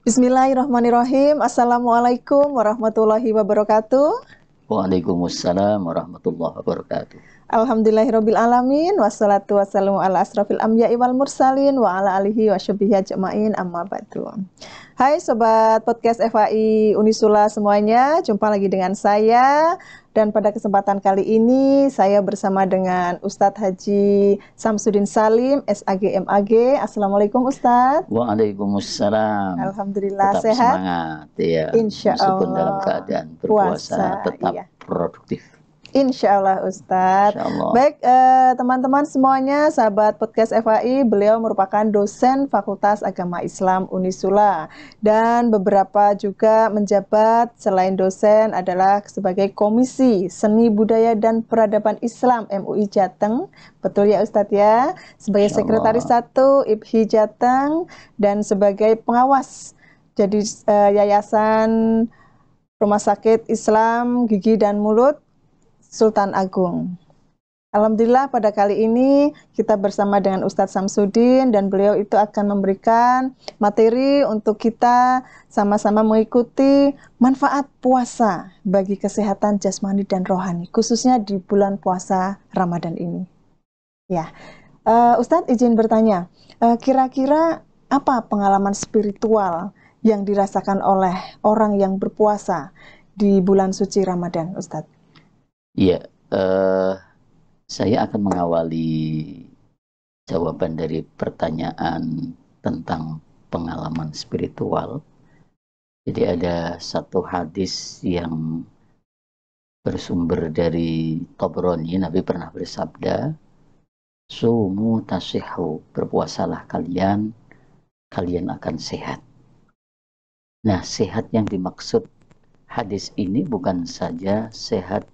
Bismillahirrahmanirrahim. Assalamualaikum warahmatullahi wabarakatuh. Waalaikumsalam warahmatullahi wabarakatuh. Alhamdulillahirabbil alamin wassalatu wassalamu ala asrofil anbiya'i wal mursalin wa ala alihi washabihi ajmain amma ba'du. Hai sobat podcast FAI Unisula semuanya, jumpa lagi dengan saya dan pada kesempatan kali ini saya bersama dengan Ustadz Haji Samsudin Salim SAG MAG. Assalamualaikum Ustadz. Waalaikumsalam. Alhamdulillah Tetap sehat. semangat ya. Insya Meskipun dalam Allah keadaan berpuasa tetap iya. produktif. Insya Allah Ustadz. Insya Allah. Baik teman-teman semuanya, sahabat podcast FAI, beliau merupakan dosen Fakultas Agama Islam Unisula dan beberapa juga menjabat selain dosen adalah sebagai Komisi Seni Budaya dan Peradaban Islam MUI Jateng. Betul ya Ustadz ya? Sebagai Sekretaris 1 IPHI Jateng dan sebagai pengawas jadi Yayasan Rumah Sakit Islam Gigi dan Mulut Sultan Agung. Alhamdulillah pada kali ini kita bersama dengan Ustadz Samsudin dan beliau itu akan memberikan materi untuk kita sama-sama mengikuti manfaat puasa bagi kesehatan jasmani dan rohani, khususnya di bulan puasa Ramadan ini. Ya, Ustadz izin bertanya, kira-kira apa pengalaman spiritual yang dirasakan oleh orang yang berpuasa di bulan suci Ramadan, Ustadz? Iya, saya akan mengawali jawaban dari pertanyaan tentang pengalaman spiritual. Jadi ada satu hadis yang bersumber dari Tabrani, Nabi pernah bersabda, "Sumu tasihhu, berpuasalah kalian, kalian akan sehat." Nah, sehat yang dimaksud hadis ini bukan saja sehat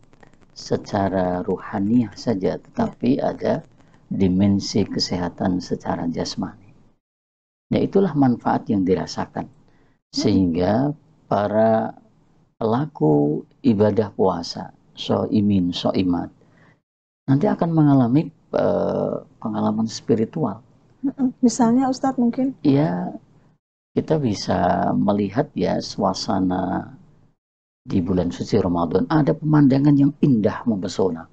secara ruhaniah saja, tetapi ada dimensi kesehatan secara jasmani. Nah, itulah manfaat yang dirasakan. Sehingga para pelaku ibadah puasa, shoimin, shoimat, nanti akan mengalami pengalaman spiritual. Misalnya Ustadz mungkin? Ya, kita bisa melihat ya suasana di bulan suci Ramadan, ada pemandangan yang indah mempesona.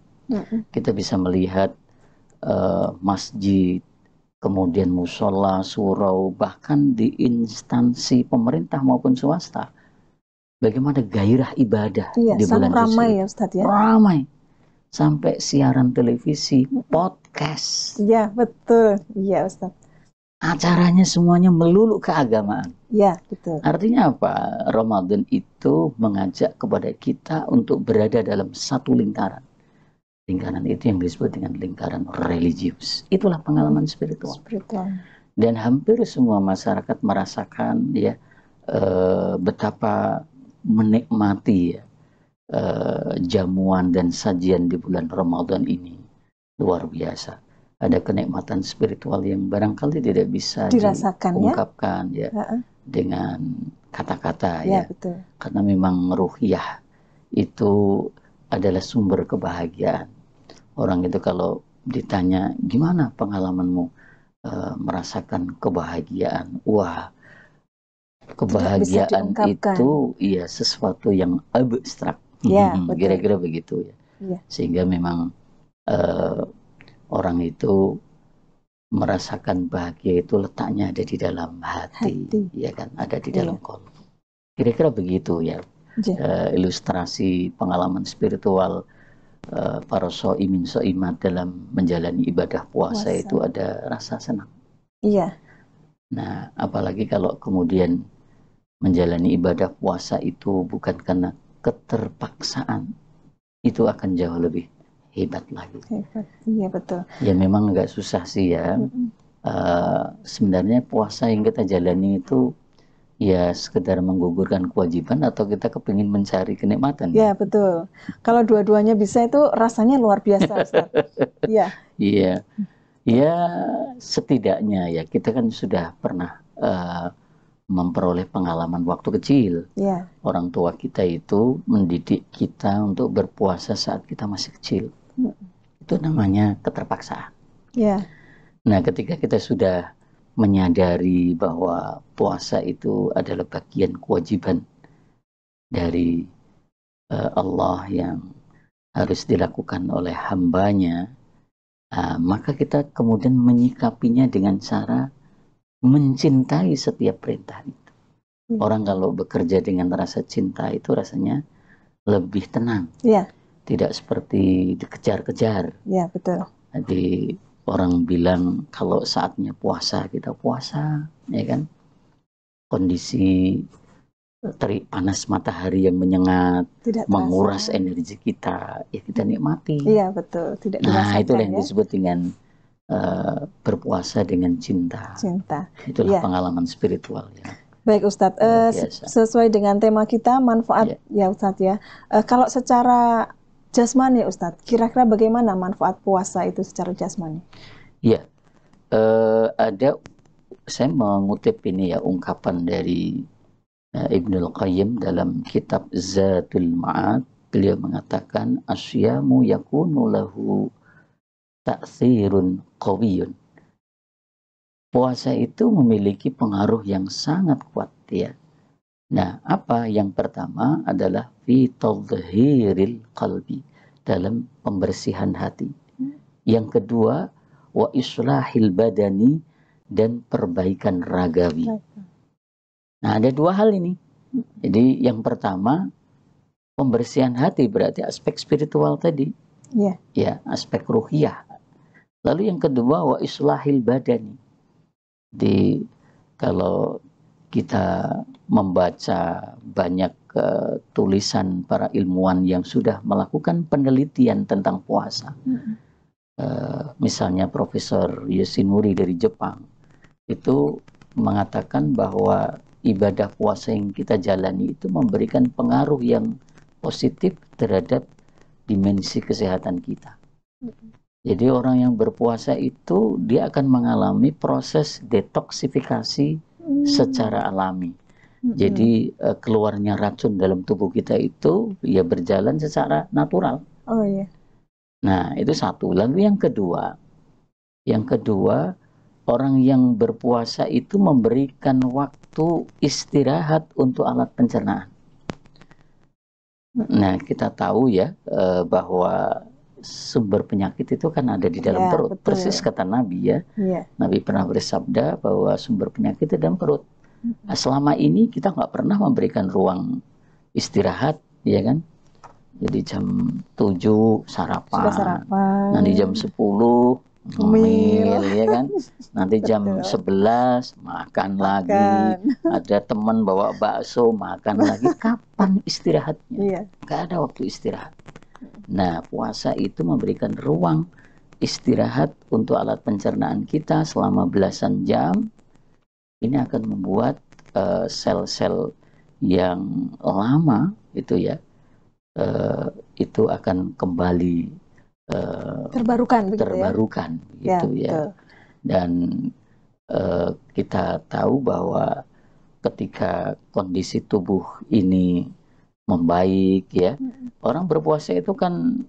Kita bisa melihat masjid, kemudian musola, surau, bahkan di instansi pemerintah maupun swasta. Bagaimana gairah ibadah di bulan suci. Ramai ya Ustadz ya? Ramai. Sampai siaran televisi, podcast. Iya, betul. Iya Ustadz. Acaranya semuanya melulu keagamaan. Ya, betul. Artinya apa? Ramadan itu mengajak kepada kita untuk berada dalam satu lingkaran. Lingkaran itu yang disebut dengan lingkaran religius. Itulah pengalaman spiritual. Dan hampir semua masyarakat merasakan ya betapa menikmati ya, jamuan dan sajian di bulan Ramadan ini. Luar biasa. Ada kenikmatan spiritual yang barangkali tidak bisa dirasakan, diungkapkan ya, dengan kata-kata ya. Betul. Karena memang ruhiyah itu adalah sumber kebahagiaan. Orang itu kalau ditanya gimana pengalamanmu merasakan kebahagiaan, wah, kebahagiaan itu ya sesuatu yang abstrak. Kira-kira begitu ya. Sehingga memang orang itu merasakan bahagia itu letaknya ada di dalam hati. Ya kan, ada di dalam kolbu. Kira-kira begitu ya. Ilustrasi pengalaman spiritual para shoimin shoimat dalam menjalani ibadah puasa itu ada rasa senang. Iya. Nah, apalagi kalau kemudian menjalani ibadah puasa itu bukan karena keterpaksaan, itu akan jauh lebih hebat lagi. Hebat, iya betul. Ya memang agak susah sih ya. Sebenarnya puasa yang kita jalani itu ya sekedar menggugurkan kewajiban atau kita kepingin mencari kenikmatan. Ya betul. Kalau dua-duanya bisa itu rasanya luar biasa, Ustaz. Iya. Iya. Ya setidaknya ya kita kan sudah pernah memperoleh pengalaman waktu kecil. Ya. Orang tua kita itu mendidik kita untuk berpuasa saat kita masih kecil. Itu namanya keterpaksaan. Ya. Nah, ketika kita sudah menyadari bahwa puasa itu adalah bagian kewajiban dari Allah yang harus dilakukan oleh hambanya, maka kita kemudian menyikapinya dengan cara mencintai setiap perintah itu. Orang kalau bekerja dengan rasa cinta itu rasanya lebih tenang. Ya. Tidak seperti dikejar-kejar. Ya, betul. Jadi orang bilang kalau saatnya puasa, kita puasa, ya kan? Kondisi terik panas matahari yang menyengat, Tidak menguras terasa. energi kita, ya kita nikmati. Iya, betul. Tidak Nah, itulah yang ya? disebut dengan berpuasa dengan cinta. Cinta. Itulah pengalaman spiritual ya. Baik Ustadz, sesuai dengan tema kita manfaat ya Ustadz ya. Kalau secara jasmani Ustadz, kira-kira bagaimana manfaat puasa itu secara jasmani? Ya, saya mengutip ini ya ungkapan dari Ibnul Qayyim dalam kitab Zadul Ma'ad. Beliau mengatakan asyamu yakunu lahu ta'thirun qawiyun. Puasa itu memiliki pengaruh yang sangat kuat ya. Nah, apa yang pertama adalah fi tadhhiril qalbi, dalam pembersihan hati. Yang kedua, wa islahil badani, dan perbaikan ragawi. Nah, ada dua hal ini. Jadi yang pertama, pembersihan hati berarti aspek spiritual tadi. Ya, aspek ruhiyah. Lalu yang kedua, wa islahil badani. Jadi kalau kita membaca banyak tulisan para ilmuwan yang sudah melakukan penelitian tentang puasa, misalnya Profesor Yoshinori dari Jepang, itu mengatakan bahwa ibadah puasa yang kita jalani itu memberikan pengaruh yang positif terhadap dimensi kesehatan kita. Jadi orang yang berpuasa itu dia akan mengalami proses detoksifikasi secara alami. Jadi keluarnya racun dalam tubuh kita itu ya berjalan secara natural. Oh iya. Nah, itu satu. Lalu yang kedua orang yang berpuasa itu memberikan waktu istirahat untuk alat pencernaan. Nah, kita tahu ya bahwa sumber penyakit itu kan ada di dalam perut. Betul. Persis kata Nabi ya. Nabi pernah bersabda bahwa sumber penyakit itu dalam perut. Nah, selama ini kita nggak pernah memberikan ruang istirahat, ya kan? Jadi jam 7 sarapan. Nanti jam 10 ngemil, ya kan? Nanti jam 11 makan lagi. Ada teman bawa bakso, makan lagi. Kapan istirahatnya? Nggak ada waktu istirahat. Nah, puasa itu memberikan ruang istirahat untuk alat pencernaan kita selama belasan jam. Ini akan membuat sel-sel yang lama itu ya, itu akan kembali terbarukan gitu ya. Dan kita tahu bahwa ketika kondisi tubuh ini membaik ya, orang berpuasa itu kan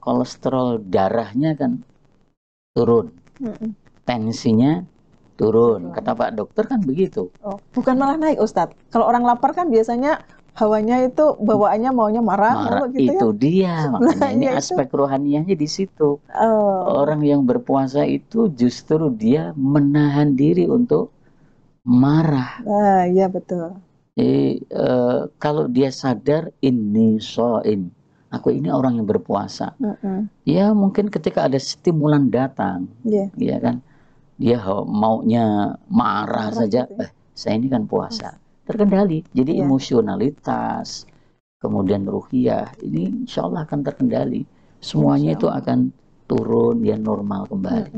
kolesterol darahnya kan turun, tensinya turun. Kata Pak Dokter kan begitu. Oh, bukan malah naik Ustadz. Kalau orang lapar kan biasanya hawanya itu bawaannya maunya marah gitu itu ya. Dia makanya ini aspek rohaniahnya di situ. Orang yang berpuasa itu justru dia menahan diri untuk marah. Iya betul. Jadi kalau dia sadar ini shaim, aku ini orang yang berpuasa, ya mungkin ketika ada stimulan datang, ya kan, dia maunya marah saja, gitu ya. Saya ini kan puasa, terkendali. Jadi emosionalitas, kemudian ruhiyah, ini insya Allah akan terkendali. Semuanya itu akan turun, dia normal kembali.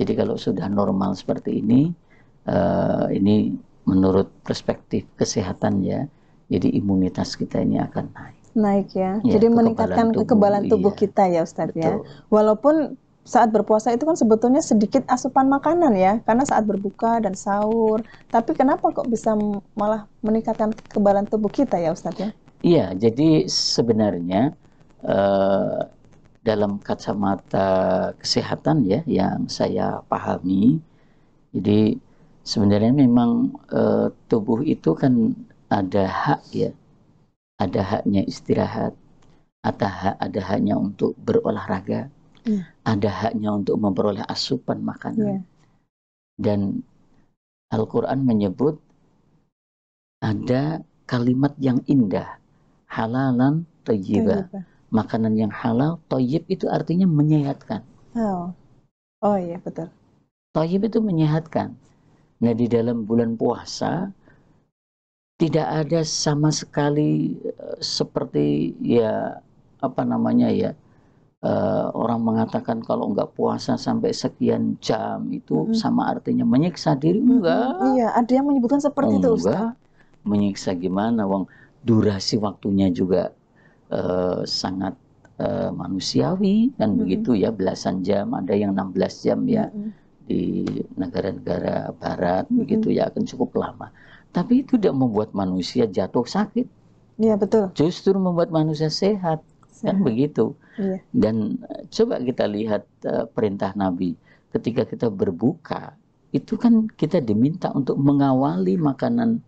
Jadi kalau sudah normal seperti ini menurut perspektif kesehatan ya, jadi imunitas kita ini akan naik ya. Jadi meningkatkan kekebalan tubuh kita ya Ustadz ya. Walaupun saat berpuasa itu kan sebetulnya sedikit asupan makanan ya, karena saat berbuka dan sahur. Tapi kenapa kok bisa malah meningkatkan kekebalan tubuh kita ya Ustadz ya? Iya, jadi sebenarnya dalam kacamata kesehatan ya yang saya pahami, jadi Sebenarnya memang tubuh itu kan ada hak ya, ada haknya istirahat, ada haknya untuk berolahraga, ada haknya untuk memperoleh asupan makanan. Dan Al-Quran menyebut ada kalimat yang indah, halalan thayyibah. Makanan yang halal, thayyib itu artinya menyehatkan. Oh iya, betul. Thayyib itu menyehatkan. Nah, di dalam bulan puasa tidak ada sama sekali seperti ya apa namanya ya, orang mengatakan kalau nggak puasa sampai sekian jam itu sama artinya menyiksa diri. Enggak. Iya, ada yang menyebutkan seperti itu, Ustaz. Menyiksa gimana, wong durasi waktunya juga sangat manusiawi kan begitu ya, belasan jam, ada yang 16 jam ya. Di negara-negara barat begitu ya, akan cukup lama. Tapi itu tidak membuat manusia jatuh sakit. Iya, betul. Justru membuat manusia sehat. Kan begitu. Iya. Dan coba kita lihat perintah Nabi ketika kita berbuka, itu kan kita diminta untuk mengawali makanan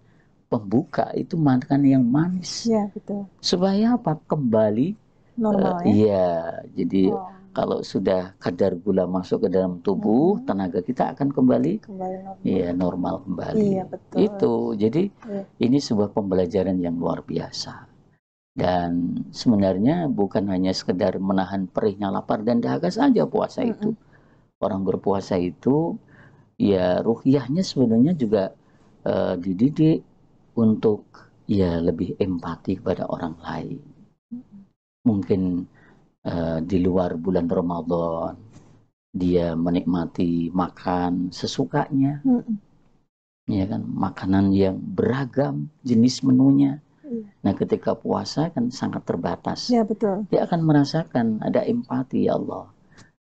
pembuka itu makan yang manis. Iya, betul. Supaya apa? Kembali normal ya. Iya, jadi kalau sudah kadar gula masuk ke dalam tubuh, tenaga kita akan kembali normal. Iya, normal kembali. Iya, betul. Itu. Jadi ini sebuah pembelajaran yang luar biasa. Dan sebenarnya bukan hanya sekedar menahan perihnya lapar dan dahaga saja puasa itu. Orang berpuasa itu ya ruhiyahnya sebenarnya juga dididik untuk ya lebih empati kepada orang lain. Mungkin di luar bulan Ramadan dia menikmati makan sesukanya, ya kan, makanan yang beragam jenis menunya. Nah, ketika puasa kan sangat terbatas. Ya, betul. Dia akan merasakan ada empati, ya Allah.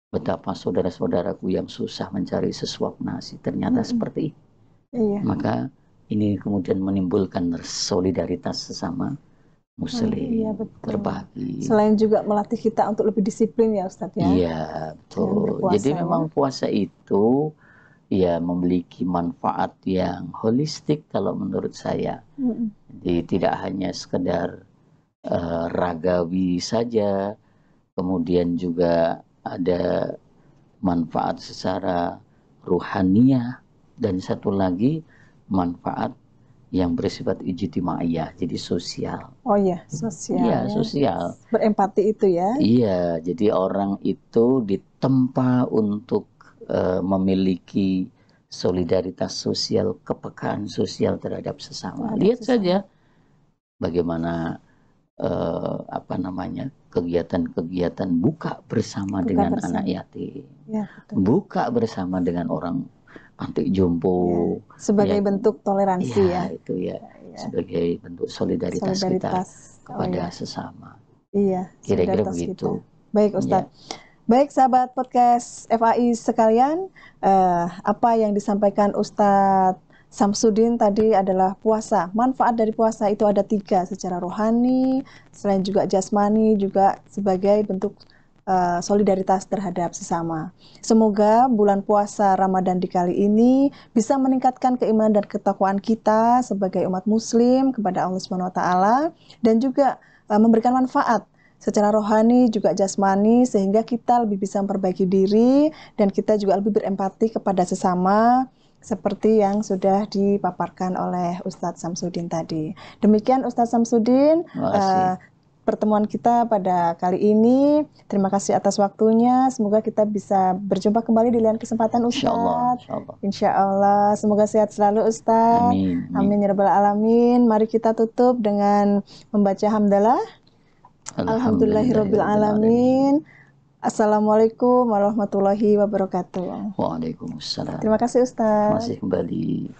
Betapa saudara-saudaraku yang susah mencari sesuap nasi ternyata seperti ini. Iya. Maka ini kemudian menimbulkan solidaritas sesama Muslim, iya, berbagi. Selain juga melatih kita untuk lebih disiplin ya Ustadz ya. Iya, betul. Jadi memang puasa itu ya memiliki manfaat yang holistik kalau menurut saya. Jadi tidak hanya sekedar ragawi saja, kemudian juga ada manfaat secara ruhaniyah, dan satu lagi manfaat yang bersifat ijtimaiyah, jadi sosial. Oh iya, sosial. Iya, sosial. Berempati itu ya. Iya, jadi orang itu ditempa untuk memiliki solidaritas sosial, kepekaan sosial terhadap sesama. Lihat saja bagaimana apa namanya, kegiatan-kegiatan buka bersama dengan anak yatim, buka bersama dengan orang panti jompo, sebagai bentuk toleransi ya. Itu ya, sebagai bentuk solidaritas kita kepada sesama. Iya, kira-kira begitu. Baik Ustadz. Baik sahabat podcast FAI sekalian, apa yang disampaikan Ustadz Samsudin tadi adalah puasa. Manfaat dari puasa itu ada 3, secara rohani, selain juga jasmani, juga sebagai bentuk solidaritas terhadap sesama. Semoga bulan puasa Ramadan di kali ini bisa meningkatkan keimanan dan ketakwaan kita sebagai umat muslim kepada Allah SWT, dan juga memberikan manfaat secara rohani juga jasmani, sehingga kita lebih bisa memperbaiki diri dan kita juga lebih berempati kepada sesama seperti yang sudah dipaparkan oleh Ustadz Samsudin tadi. Demikian Ustadz Samsudin pertemuan kita pada kali ini. Terima kasih atas waktunya. Semoga kita bisa berjumpa kembali di lain kesempatan Ustadz. Insya Allah. Semoga sehat selalu Ustadz. Amin. Amin ya rabbal alamin. Mari kita tutup dengan membaca hamdalah. Alhamdulillahirabbil alamin. Assalamualaikum warahmatullahi wabarakatuh. Waalaikumsalam. Terima kasih Ustadz. Masih kembali.